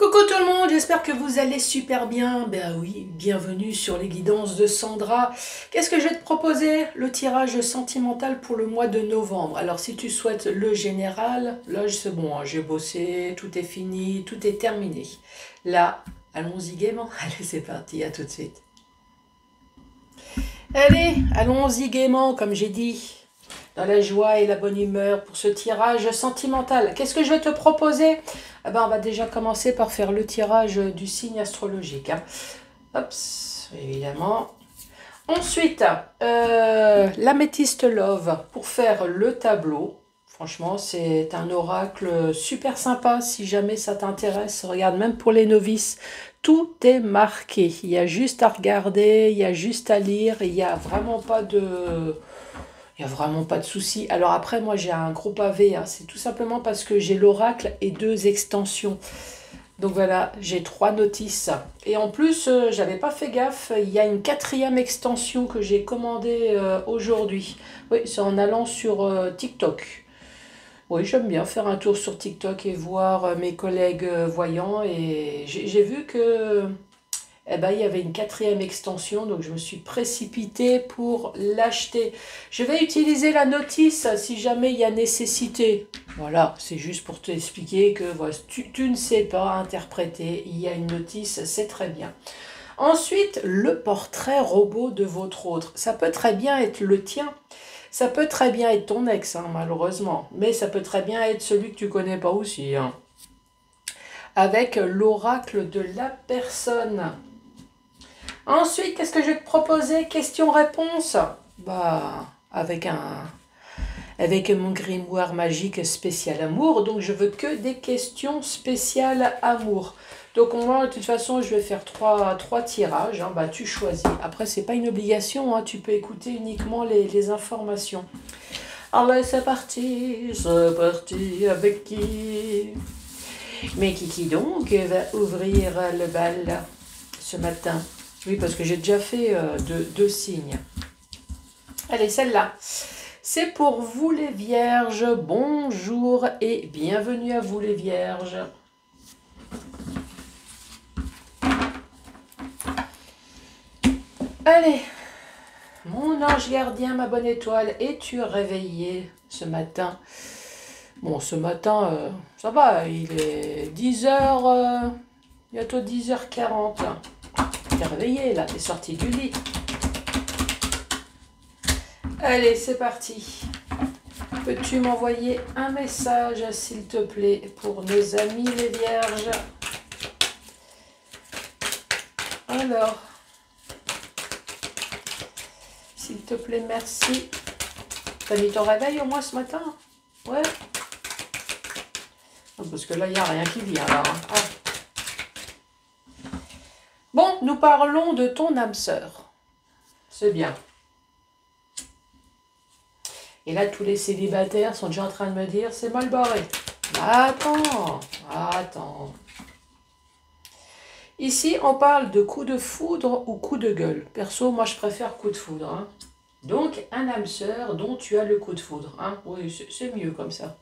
Coucou tout le monde, j'espère que vous allez super bien. Ben oui, bienvenue sur les guidances de Sandra. Qu'est-ce que je vais te proposer? Le tirage sentimental pour le mois de novembre. Alors si tu souhaites le général, là c'est bon, hein, j'ai bossé, tout est fini, tout est terminé. Là, allons-y gaiement. Allez, c'est parti, à tout de suite. Allez, allons-y gaiement, comme j'ai dit, dans la joie et la bonne humeur pour ce tirage sentimental. Qu'est-ce que je vais te proposer? On va déjà commencer par faire le tirage du signe astrologique. Hein. Hop, évidemment. Ensuite, l'améthyste love pour faire le tableau. Franchement, c'est un oracle super sympa si jamais ça t'intéresse. Regarde, même pour les novices, tout est marqué. Il y a juste à regarder, il y a juste à lire. Il n'y a vraiment pas de... Il n'y a vraiment pas de souci. Alors après, moi, j'ai un gros pavé. Hein. C'est tout simplement parce que j'ai l'oracle et 2 extensions. Donc voilà, j'ai 3 notices. Et en plus, j'avais pas fait gaffe. Il y a une 4e extension que j'ai commandée aujourd'hui. Oui, c'est en allant sur TikTok. Oui, j'aime bien faire un tour sur TikTok et voir mes collègues voyants. Et j'ai vu que... Eh ben, il y avait une 4e extension, donc je me suis précipitée pour l'acheter. Je vais utiliser la notice si jamais il y a nécessité. Voilà, c'est juste pour t'expliquer que voilà, tu ne sais pas interpréter, il y a une notice, c'est très bien. Ensuite, le portrait robot de votre autre. Ça peut très bien être le tien. Ça peut très bien être ton ex, hein, malheureusement. Mais ça peut très bien être celui que tu connais pas aussi. Hein. Avec l'oracle de la personne. Ensuite, qu'est-ce que je vais te proposer? Question-réponse. Avec mon grimoire magique spécial amour. Donc, je veux que des questions spéciales amour. Donc, moi, de toute façon, je vais faire trois tirages. Hein. Tu choisis. Après, c'est pas une obligation. Hein. Tu peux écouter uniquement les informations. Allez, c'est parti. C'est parti. Avec qui? Mais qui donc va ouvrir le bal ce matin? Oui, parce que j'ai déjà fait deux signes. Allez, celle-là. C'est pour vous les vierges. Bonjour et bienvenue à vous les vierges. Allez, mon ange gardien, ma bonne étoile, es-tu réveillé ce matin? Bon, ce matin, ça va, il est 10h, bientôt 10h40. T'es réveillé là, t'es sorti du lit. Allez, c'est parti. Peux-tu m'envoyer un message, s'il te plaît, pour nos amis les vierges? Alors, s'il te plaît, merci. T'as mis ton réveil au moins ce matin? Ouais. Parce que là, il n'y a rien qui vient là. Hein. Ah. Bon, nous parlons de ton âme sœur. C'est bien. Et là, tous les célibataires sont déjà en train de me dire, c'est mal barré. Attends. Ici, on parle de coup de foudre ou coup de gueule. Perso, moi, je préfère coup de foudre. Hein. Donc, un âme sœur dont tu as le coup de foudre. Hein. Oui, c'est mieux comme ça.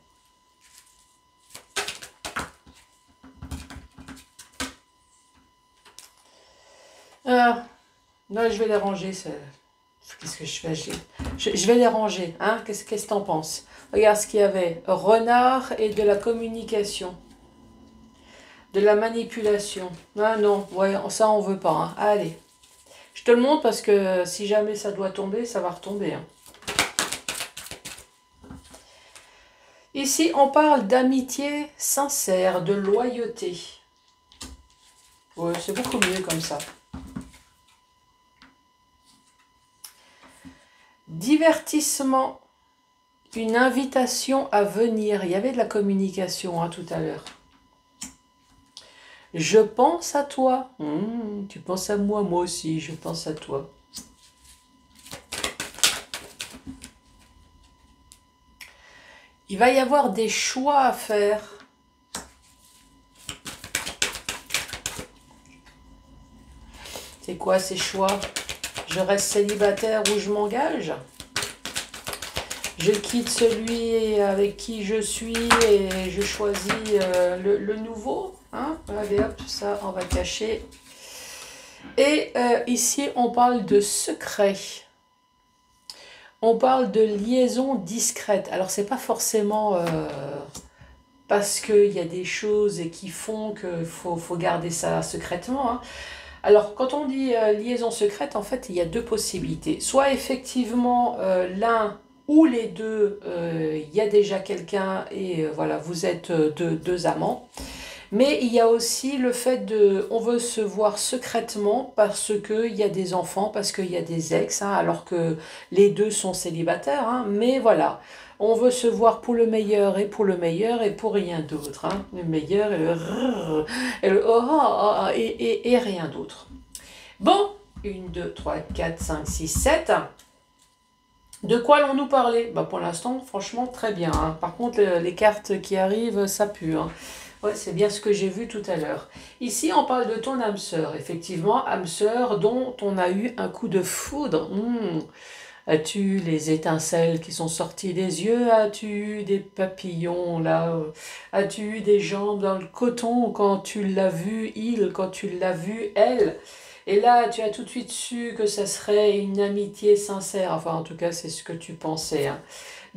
Là, je vais les ranger. Qu'est-ce que je fais? Je vais les ranger. Hein? Qu'est-ce que tu en penses? Regarde ce qu'il y avait. Renard et de la communication. De la manipulation. Ah non, ouais, ça on veut pas. Hein. Allez. Je te le montre parce que si jamais ça doit tomber, ça va retomber. Hein. Ici, on parle d'amitié sincère, de loyauté. Ouais, c'est beaucoup mieux comme ça. Divertissement, une invitation à venir. Il y avait de la communication hein, tout à l'heure. Je pense à toi. Tu penses à moi, moi aussi, je pense à toi. Il va y avoir des choix à faire. C'est quoi ces choix? Je reste célibataire ou je m'engage? Je quitte celui avec qui je suis et je choisis le nouveau? Hein? Allez hop, ça on va cacher. Et ici on parle de secret. On parle de liaison discrète. Alors c'est pas forcément parce qu'il y a des choses qui font qu'il faut garder ça secrètement. Hein. Alors quand on dit liaison secrète, en fait il y a deux possibilités. Soit effectivement l'un ou les deux, il y a déjà quelqu'un et voilà, vous êtes deux amants. Mais il y a aussi le fait de, on veut se voir secrètement parce qu'il y a des enfants, parce qu'il y a des ex, hein, alors que les deux sont célibataires. Hein, mais voilà, on veut se voir pour le meilleur et pour le meilleur et pour rien d'autre. Hein, le meilleur et le rrr, et le oh, oh, oh, et rien d'autre. Bon, 1, 2, 3, 4, 5, 6, 7. De quoi allons-nous parler? Bah pour l'instant, franchement, très bien. Hein. Par contre, les cartes qui arrivent, ça pue. Hein. Ouais, c'est bien ce que j'ai vu tout à l'heure. Ici, on parle de ton âme sœur. Effectivement, âme sœur dont on a eu un coup de foudre. As-tu les étincelles qui sont sorties des yeux? As-tu eu des papillons là? As-tu eu des jambes dans le coton quand tu l'as vu, il, quand tu l'as vu, elle? Et là, tu as tout de suite su que ça serait une amitié sincère. Enfin, en tout cas, c'est ce que tu pensais. Hein.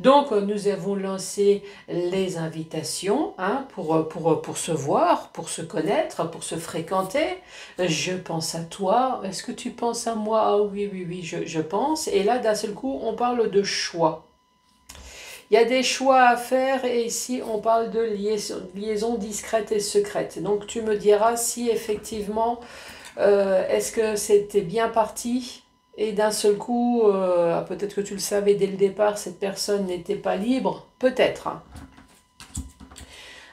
Donc, nous avons lancé les invitations hein, pour se voir, pour se connaître, pour se fréquenter. Je pense à toi. Est-ce que tu penses à moi? Ah oui, oui, oui, je pense. Et là, d'un seul coup, on parle de choix. Il y a des choix à faire et ici, on parle de liaison discrète et secrète. Donc, tu me diras si effectivement, est-ce que c'était bien parti? Et d'un seul coup, peut-être que tu le savais dès le départ, cette personne n'était pas libre. Peut-être. Hein.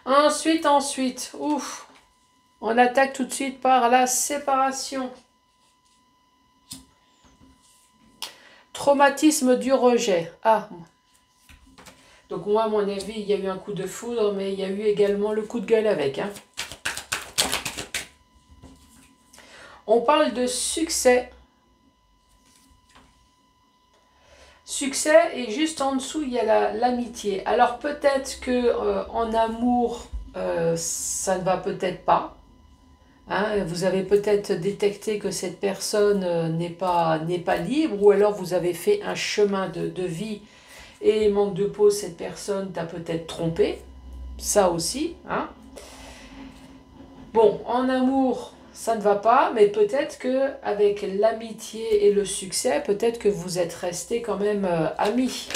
Ensuite, ouf, on attaque tout de suite par la séparation. Traumatisme du rejet. Ah. Donc moi, à mon avis, il y a eu un coup de foudre, mais il y a eu également le coup de gueule avec. Hein. On parle de succès. Succès et juste en dessous il y a l'amitié. Alors peut-être que en amour ça ne va peut-être pas. Hein, vous avez peut-être détecté que cette personne n'est pas libre ou alors vous avez fait un chemin de vie et manque de peau, cette personne t'a peut-être trompé. Ça aussi. Hein. Bon, en amour, ça ne va pas, mais peut-être que avec l'amitié et le succès, peut-être que vous êtes restés quand même amis.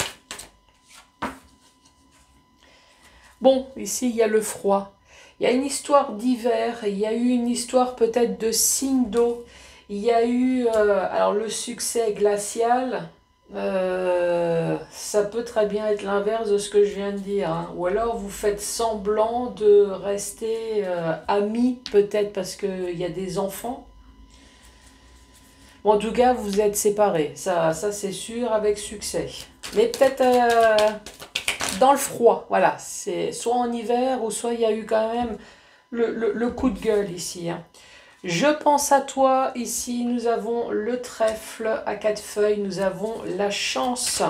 Bon, ici, il y a le froid. Il y a une histoire d'hiver, il y a eu une histoire peut-être de signe d'eau. Il y a eu, alors le succès glacial, ça peut très bien être l'inverse de ce que je viens de dire. Hein. Ou alors vous faites semblant de rester amis, peut-être parce qu'il y a des enfants. Bon, en tout cas, vous êtes séparés. Ça c'est sûr, avec succès. Mais peut-être dans le froid. Voilà. C'est soit en hiver ou soit il y a eu quand même le coup de gueule ici. Hein. Je pense à toi. Ici, nous avons le trèfle à 4 feuilles. Nous avons la chance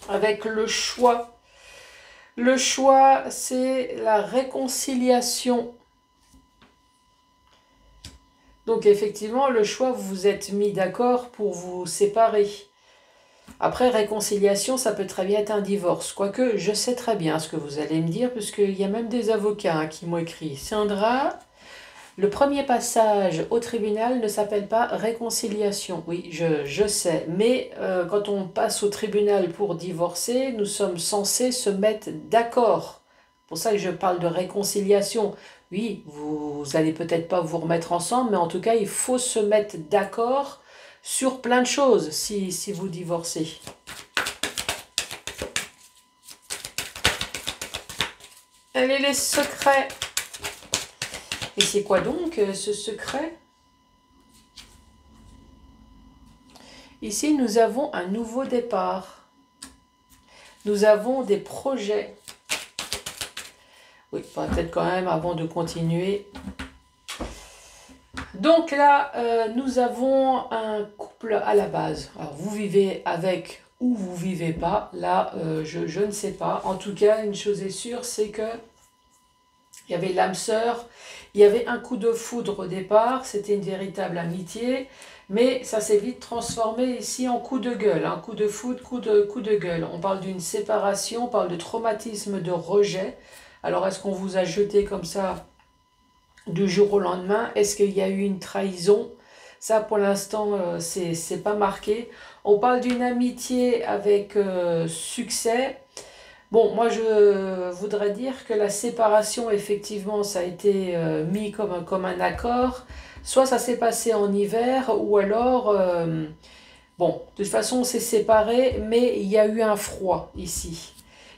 avec le choix. Le choix, c'est la réconciliation. Donc, effectivement, le choix, vous vous êtes mis d'accord pour vous séparer. Après, réconciliation, ça peut très bien être un divorce. Quoique, je sais très bien ce que vous allez me dire, puisqu'il y a même des avocats hein, qui m'ont écrit. Sandra... Le premier passage au tribunal ne s'appelle pas réconciliation. Oui, je sais. Mais quand on passe au tribunal pour divorcer, nous sommes censés se mettre d'accord. C'est pour ça que je parle de réconciliation. Oui, vous allez peut-être pas vous remettre ensemble, mais en tout cas, il faut se mettre d'accord sur plein de choses si vous divorcez. Allez, les secrets. Et c'est quoi donc ce secret? Ici, nous avons un nouveau départ. Nous avons des projets. Oui, peut-être quand même avant de continuer. Donc là, nous avons un couple à la base. Alors, vous vivez avec ou vous vivez pas. Là, je ne sais pas. En tout cas, une chose est sûre, c'est que Il y avait l'âme sœur, il y avait un coup de foudre au départ, c'était une véritable amitié, mais ça s'est vite transformé ici en coup de gueule, un coup de foudre, coup de gueule. On parle d'une séparation, on parle de traumatisme, de rejet. Alors est-ce qu'on vous a jeté comme ça du jour au lendemain? Est-ce qu'il y a eu une trahison? Ça, pour l'instant, c'est pas marqué. On parle d'une amitié avec succès. Bon, moi, je voudrais dire que la séparation, effectivement, ça a été mis comme un accord. Soit ça s'est passé en hiver, ou alors, bon, de toute façon, on s'est séparés, mais il y a eu un froid ici.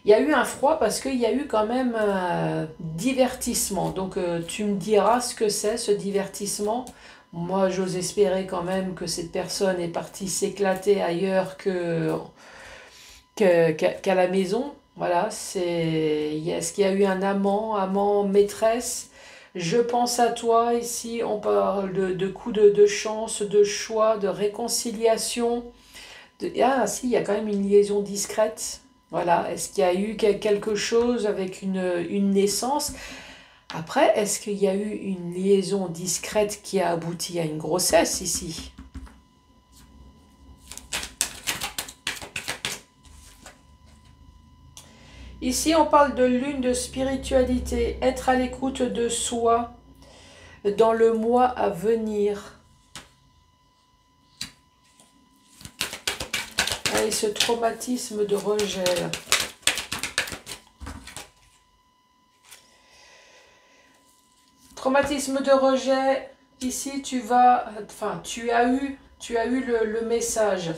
Il y a eu un froid parce qu'il y a eu quand même un divertissement. Donc tu me diras ce que c'est ce divertissement. Moi, j'ose espérer quand même que cette personne est partie s'éclater ailleurs qu'à la maison. Voilà, est-ce qu'il y a eu un amant, maîtresse? Je pense à toi ici, on parle de coups de chance, de choix, de réconciliation. Ah si, il y a quand même une liaison discrète. Voilà, est-ce qu'il y a eu quelque chose avec une naissance? Après, est-ce qu'il y a eu une liaison discrète qui a abouti à une grossesse ici? Ici, on parle de lune de spiritualité, être à l'écoute de soi dans le mois à venir. Et ce traumatisme de rejet. Traumatisme de rejet, ici tu as eu le message.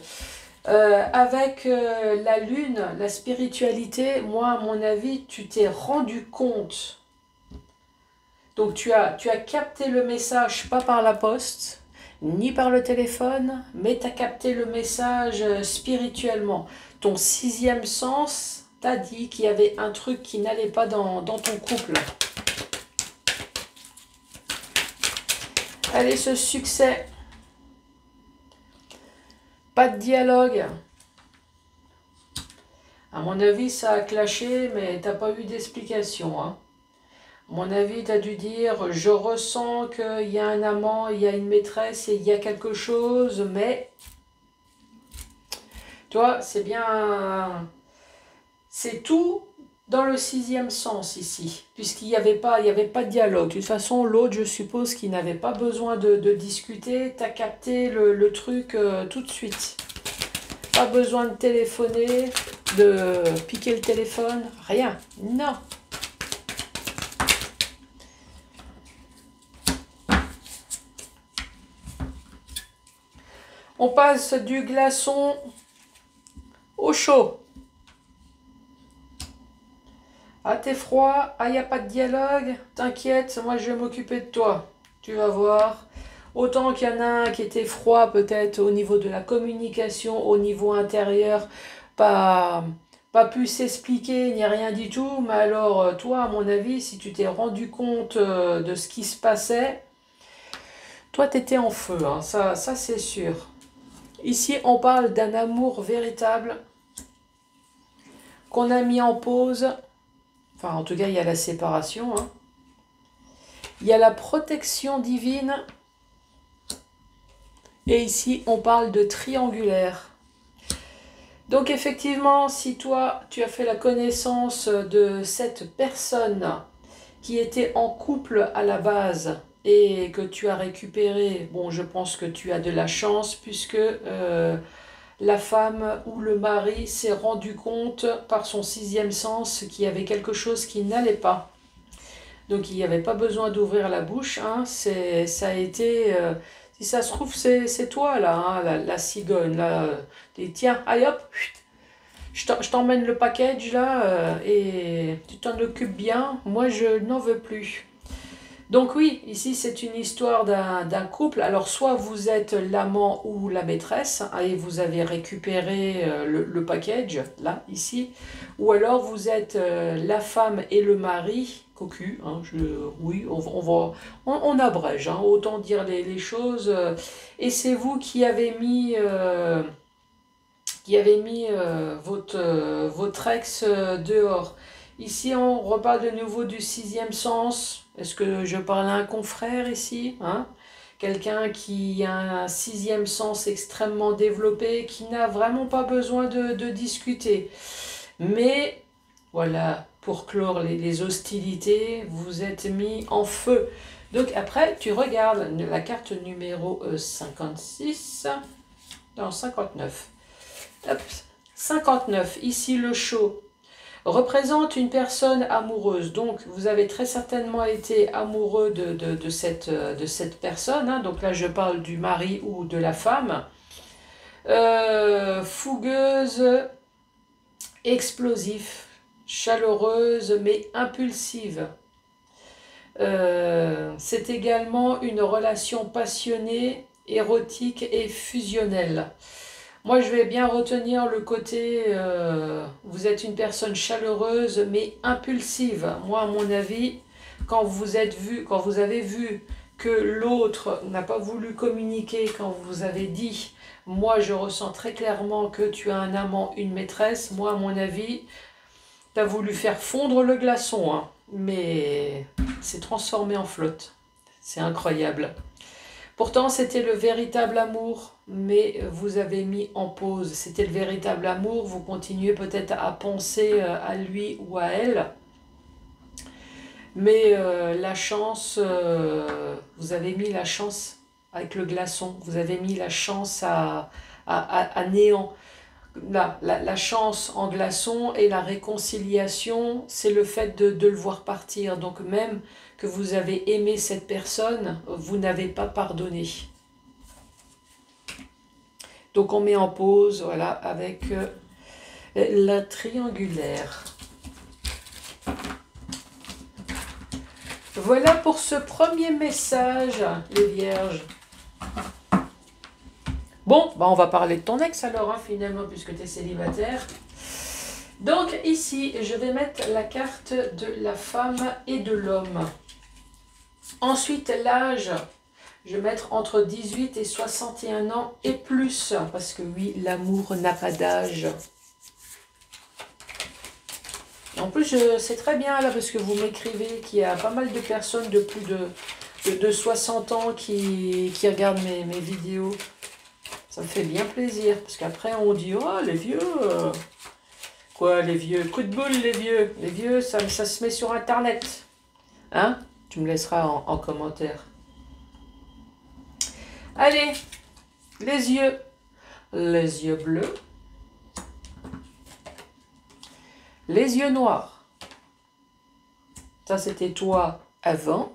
Avec la lune, la spiritualité, moi à mon avis, tu t'es rendu compte. Donc tu as capté le message, pas par la poste, ni par le téléphone, mais tu as capté le message spirituellement. Ton sixième sens t'a dit qu'il y avait un truc qui n'allait pas dans ton couple. Allez, ce succès. Pas de dialogue. À mon avis, ça a clashé, mais t'as pas eu d'explication. Hein. À mon avis, tu as dû dire, je ressens qu'il y a un amant, il y a une maîtresse, et il y a quelque chose, mais... Tu vois, c'est bien... C'est tout dans le sixième sens ici, puisqu'il n'y avait pas de dialogue. De toute façon, l'autre, je suppose qu'il n'avait pas besoin de discuter. Tu as capté le truc tout de suite. Pas besoin de téléphoner, de piquer le téléphone, rien. Non. On passe du glaçon au chaud. Ah, t'es froid, ah, y a pas de dialogue, t'inquiète, moi je vais m'occuper de toi. Tu vas voir. Autant qu'il y en a un qui était froid peut-être au niveau de la communication, au niveau intérieur, pas pu s'expliquer ni rien du tout, mais alors toi, à mon avis, si tu t'es rendu compte de ce qui se passait, toi t'étais en feu, hein, ça c'est sûr. Ici, on parle d'un amour véritable qu'on a mis en pause. Enfin, en tout cas, il y a la séparation. Hein. Il y a la protection divine. Et ici, on parle de triangulaire. Donc, effectivement, si toi, tu as fait la connaissance de cette personne qui était en couple à la base et que tu as récupéré, bon, je pense que tu as de la chance puisque la femme ou le mari s'est rendu compte par son sixième sens qu'il y avait quelque chose qui n'allait pas. Donc il n'y avait pas besoin d'ouvrir la bouche, hein. Ça a été... si ça se trouve, c'est toi là, hein, la cigogne. Là, tiens, allez hop, je t'emmène le package là et tu t'en occupes bien. Moi, je n'en veux plus. Donc oui, ici c'est une histoire d'un couple. Alors soit vous êtes l'amant ou la maîtresse et vous avez récupéré le package, là, ici. Ou alors vous êtes la femme et le mari, cocu, hein, oui, on abrège, hein, autant dire les choses. Et c'est vous qui avez mis, votre ex dehors. Ici, on reparle de nouveau du sixième sens. Est-ce que je parle à un confrère ici, hein? Quelqu'un qui a un sixième sens extrêmement développé, qui n'a vraiment pas besoin de discuter. Mais, voilà, pour clore les hostilités, vous êtes mis en feu. Donc après, tu regardes la carte numéro 56, non 59. Hop, 59, ici le show, représente une personne amoureuse. Donc vous avez très certainement été amoureux de cette personne, hein. Donc là je parle du mari ou de la femme. Fougueuse, explosif, chaleureuse mais impulsive. C'est également une relation passionnée, érotique et fusionnelle. Moi, je vais bien retenir le côté, vous êtes une personne chaleureuse mais impulsive. Moi, à mon avis, quand vous avez vu que l'autre n'a pas voulu communiquer, quand vous avez dit, moi, je ressens très clairement que tu as un amant, une maîtresse, moi, à mon avis, tu as voulu faire fondre le glaçon, hein, mais c'est transformé en flotte. C'est incroyable. Pourtant, c'était le véritable amour, mais vous avez mis en pause. C'était le véritable amour, vous continuez peut-être à penser à lui ou à elle. Mais la chance, vous avez mis la chance avec le glaçon, vous avez mis la chance à néant. Là, la chance en glaçon et la réconciliation, c'est le fait de le voir partir. Donc même que vous avez aimé cette personne, vous n'avez pas pardonné. Donc on met en pause, voilà, avec la triangulaire. Voilà pour ce premier message, les vierges. Bon, bah on va parler de ton ex alors, hein, finalement, puisque tu es célibataire. Donc ici, je vais mettre la carte de la femme et de l'homme. Ensuite, l'âge, je vais mettre entre 18 et 61 ans et plus, parce que oui, l'amour n'a pas d'âge. En plus, c'est très bien là, parce que vous m'écrivez qu'il y a pas mal de personnes de plus de 60 ans qui regardent mes vidéos. Ça me fait bien plaisir, parce qu'après on dit « Oh, les vieux Quoi, les vieux? Coup de boule, les vieux. Les vieux, ça se met sur Internet. Hein? Tu me laisseras en commentaire. Allez, les yeux. Les yeux bleus. Les yeux noirs. Ça, c'était toi avant.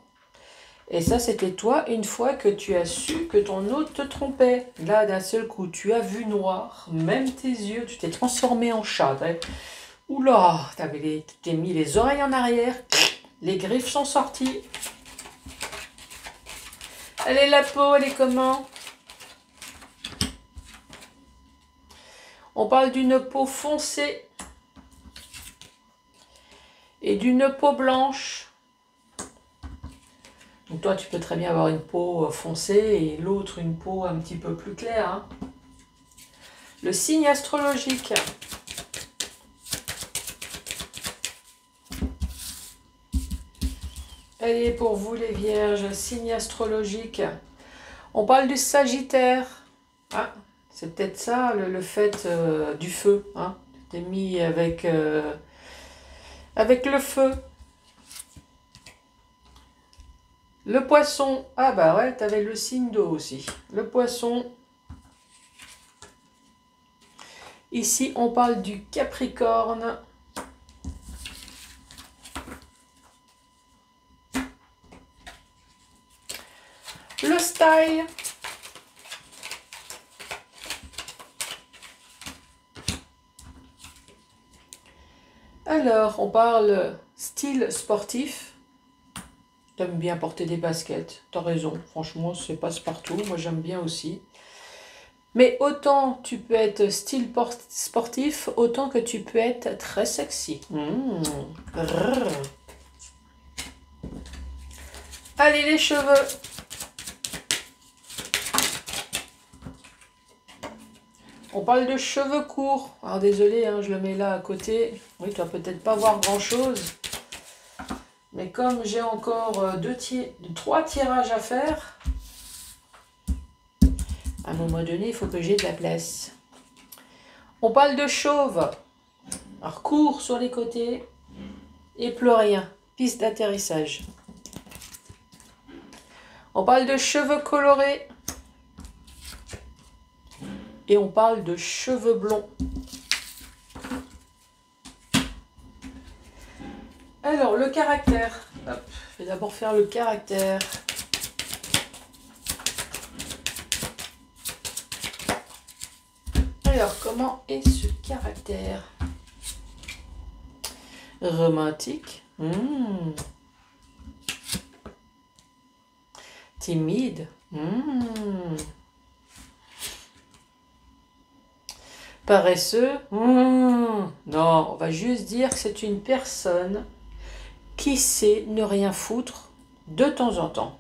Et ça, c'était toi une fois que tu as su que ton autre te trompait. Là, d'un seul coup, tu as vu noir. Même tes yeux, tu t'es transformé en chat. Oula, tu t'es mis les oreilles en arrière. Les griffes sont sorties. Allez, la peau, elle est comment? On parle d'une peau foncée et d'une peau blanche. Donc toi, tu peux très bien avoir une peau foncée et l'autre une peau un petit peu plus claire. Hein. Le signe astrologique. Allez, pour vous les vierges, signe astrologique. On parle du Sagittaire. Ah, c'est peut-être ça, le fait du feu. Hein. Tu t'es mis avec le feu. Le poisson. Ah bah ouais, tu avais le signe d'eau aussi. Le poisson. Ici, on parle du Capricorne. Le style. Alors, on parle style sportif. T'aimes bien porter des baskets. T'as raison. Franchement, c'est passe-partout. Moi, j'aime bien aussi. Mais autant tu peux être style sportif, autant que tu peux être très sexy. Allez, les cheveux. On parle de cheveux courts. Alors désolé, hein, je le mets là à côté. Oui, tu vas peut-être pas voir grand-chose. Mais comme j'ai encore 3 tirages à faire, à un moment donné, il faut que j'ai de la place. On parle de chauve. Alors court sur les côtés et plus rien. Piste d'atterrissage. On parle de cheveux colorés. Et on parle de cheveux blonds. Alors, le caractère. Hop, je vais d'abord faire le caractère. Alors, comment est ce caractère? Romantique. Timide. Paresseux. Non, on va juste dire que c'est une personne qui sait ne rien foutre de temps en temps.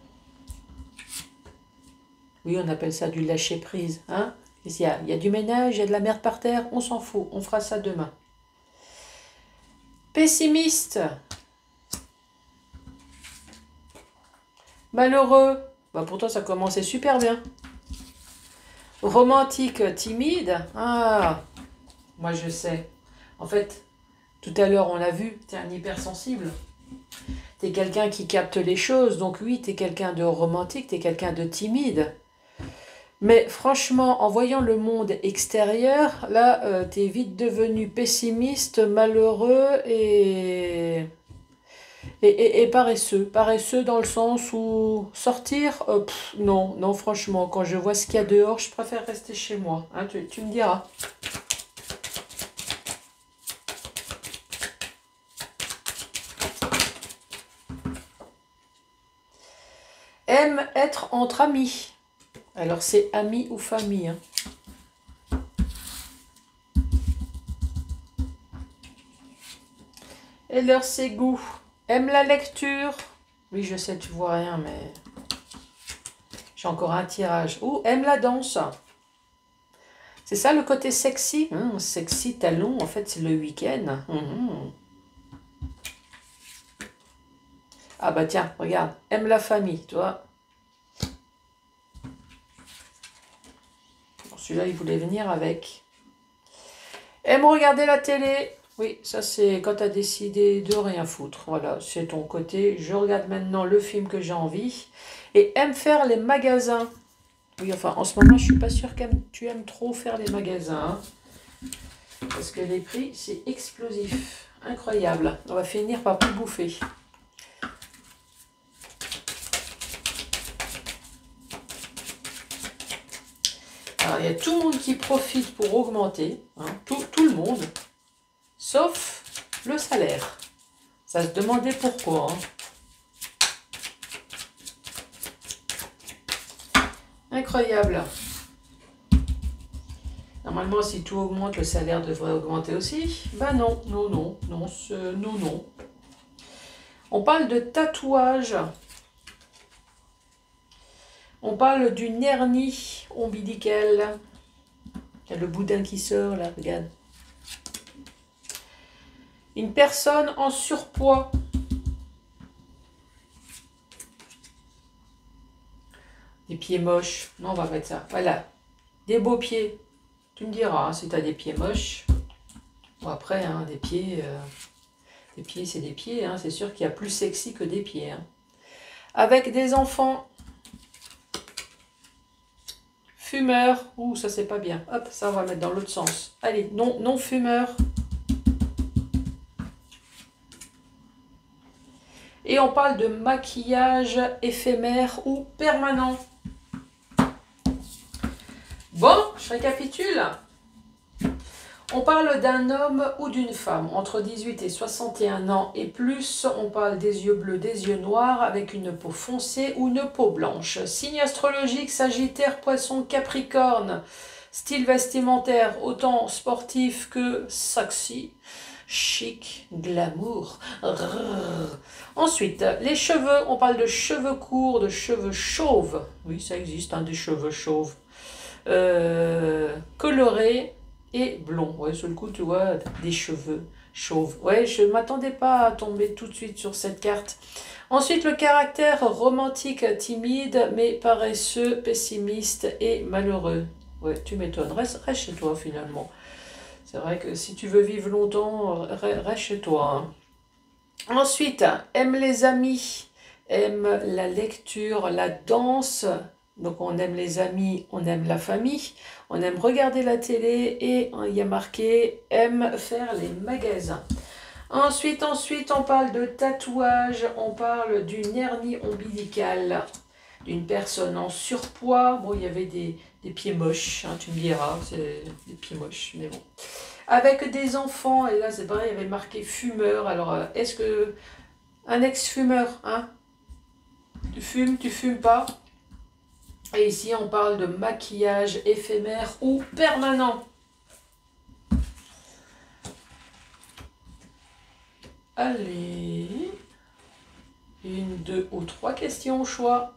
Oui, on appelle ça du lâcher-prise. Hein? Il y a du ménage, il y a de la merde par terre, on s'en fout, on fera ça demain. Pessimiste. Malheureux. Bah, pourtant, ça commençait super bien. Romantique, timide. Ah, moi je sais. En fait, tout à l'heure, on l'a vu, tu es un hypersensible. Tu es quelqu'un qui capte les choses. Donc oui, tu es quelqu'un de romantique, tu es quelqu'un de timide. Mais franchement, en voyant le monde extérieur, là, tu es vite devenu pessimiste, malheureux et paresseux. Paresseux dans le sens où sortir, non, non, franchement, quand je vois ce qu'il y a dehors, je préfère rester chez moi. Hein, tu me diras. Aime être entre amis. Alors, c'est amis ou famille. Hein. Et leur ses goûts. Aime la lecture. Oui, je sais, tu vois rien, mais j'ai encore un tirage. Ou aime la danse. C'est ça le côté sexy. Sexy talon, en fait, c'est le week-end. Ah bah tiens, regarde. Aime la famille, tu vois. Celui-là, il voulait venir avec. Aime regarder la télé. Oui, ça c'est quand tu as décidé de rien foutre. Voilà, c'est ton côté. Je regarde maintenant le film que j'ai envie. Et aime faire les magasins. Oui, enfin, en ce moment, je suis pas sûre que tu aimes trop faire les magasins. Hein, parce que les prix, c'est explosif. Incroyable. On va finir par tout bouffer. Alors, il y a tout le monde qui profite pour augmenter. Hein, tout le monde. Sauf le salaire. Ça se demandait pourquoi. Hein. Incroyable. Normalement, si tout augmente, le salaire devrait augmenter aussi. Ben non, non, non, non, non, non. On parle de tatouage. On parle d'une hernie ombilicale. Il y a le boudin qui sort là, regarde. Une personne en surpoids. Des pieds moches. Non, on va mettre ça. Voilà. Des beaux pieds. Tu me diras hein, si tu as des pieds moches. Bon, après, hein, des pieds, c'est des pieds. Hein, c'est sûr qu'il y a plus sexy que des pieds. Hein. Avec des enfants. Fumeur. Ouh, ça c'est pas bien. Hop, ça on va mettre dans l'autre sens. Allez, non fumeur. Et on parle de maquillage éphémère ou permanent. Bon, je récapitule. On parle d'un homme ou d'une femme entre 18 et 61 ans et plus. On parle des yeux bleus, des yeux noirs avec une peau foncée ou une peau blanche. Signe astrologique, Sagittaire, Poisson, Capricorne. Style vestimentaire, autant sportif que sexy. Chic, glamour. Ensuite, les cheveux, on parle de cheveux courts, de cheveux chauves. Oui, ça existe, hein, des cheveux chauves. coloré et blond. Ouais, sur le coup, tu vois, des cheveux chauves. Ouais, je ne m'attendais pas à tomber tout de suite sur cette carte. Ensuite, le caractère romantique, timide, mais paresseux, pessimiste et malheureux. Ouais, tu m'étonnes. Reste chez toi, finalement. C'est vrai que si tu veux vivre longtemps, reste chez toi. Hein. Ensuite, aime les amis, aime la lecture, la danse. Donc on aime les amis, on aime la famille, on aime regarder la télé et il y a marqué aime faire les magasins. Ensuite, on parle de tatouage, on parle d'une hernie ombilicale, d'une personne en surpoids. Bon, il y avait des pieds moches, hein, tu me diras, c'est des pieds moches, mais bon. Avec des enfants, et là c'est pareil, il y avait marqué fumeur. Alors, est-ce que un ex-fumeur, hein, tu fumes pas? Et ici, on parle de maquillage éphémère ou permanent. Allez, une, deux ou trois questions au choix.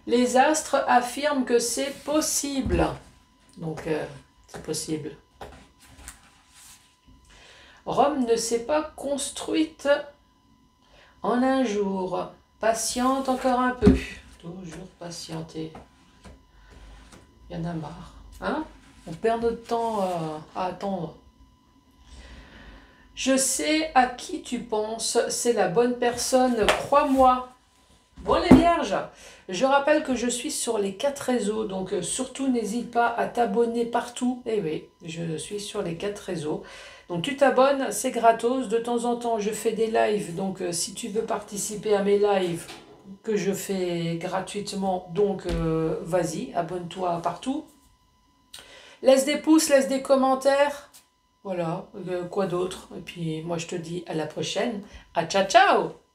Les astres affirment que c'est possible. Donc, c'est possible. Rome ne s'est pas construite en un jour. Patiente encore un peu. Toujours patienter. Il y en a marre. Hein? On perd notre temps à attendre. Je sais à qui tu penses. C'est la bonne personne. Crois-moi. Bon les vierges, je rappelle que je suis sur les 4 réseaux, donc surtout n'hésite pas à t'abonner partout. Eh oui, je suis sur les 4 réseaux. Donc tu t'abonnes, c'est gratos. De temps en temps, je fais des lives, donc si tu veux participer à mes lives que je fais gratuitement, donc vas-y, abonne-toi partout. Laisse des pouces, laisse des commentaires. Voilà, quoi d'autre? Et puis moi je te dis à la prochaine. À ciao ciao!